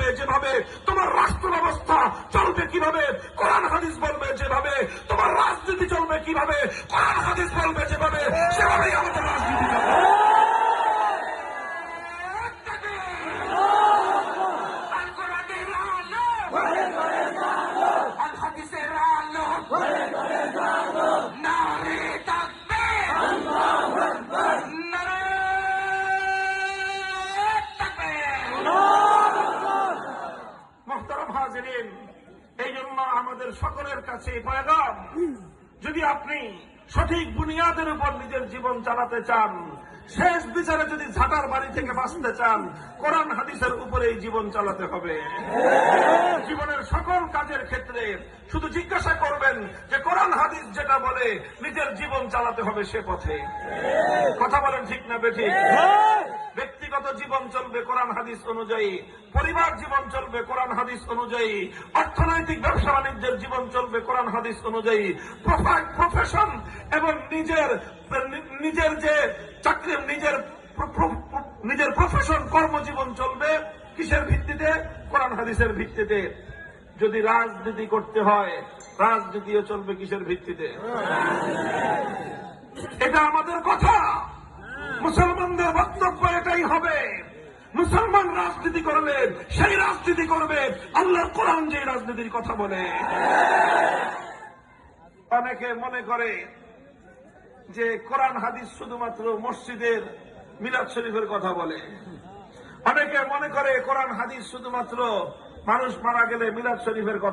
বলবে যেভাবে তোমার রাষ্ট্র ব্যবস্থা চলবে কিভাবে, কোরআন হাদিস বলবে যেভাবে তোমার রাজনীতি চলবে কিভাবে, কোরআন হাদিস বলবে যেভাবে সেভাবেই আমাদের রাজনীতি চলবে। মোহতারাম হাজিরিন, এই জন্য আমাদের সকলের কাছে পয়গাম, যদি আপনি সঠিক বুনিয়াদের উপর নিজের জীবন চালাতে চান, শেষ বিচারে যদি ঝাঁটার বাড়ি থেকে বাঁচতে চান, কোরআন হাদিসের উপরেই জীবন চালাতে হবে। জীবনের সকল কাজের ক্ষেত্রে শুধু জিজ্ঞাসা করবেন যে কোরআন হাদিস যেটা বলে নিজের জীবন চালাতে হবে সে পথে। কথা বলেন ঠিক না বেঠিক? ব্যক্তিগত জীবন চলবে কোরআন হাদিস অনুযায়ী, পরিবার জীবন চলবে কোরআন হাদিস অনুযায়ী, অর্থনৈতিক ব্যবসা বাণিজ্যের জীবন চলবে কোরআন হাদিস অনুযায়ী, প্রফেশন এবং নিজের যে চাকরি, নিজের প্রফেশন কর্মজীবন চলবে কিসের ভিত্তিতে? কোরআন হাদিসের ভিত্তিতে। যদি রাজনীতি করতে হয়, রাজনীতিও চলবে কিসের ভিত্তিতে? এটা আমাদের কথা, মুসলমানদের বক্তব্য এটাই হবে। মুসলমান রাজনীতি করলে সেই রাজনীতি করবে আল্লাহর কোরআন যে রাজনীতির কথা বলে। অনেকে মনে করে যে কোরআন হাদিস শুধুমাত্র মসজিদের মিলাদ শরীফের কথা বলে। অনেকে মনে করে কোরআন হাদিস শুধুমাত্র মানুষ মারা গেলে মিলাদ শরীফের কথা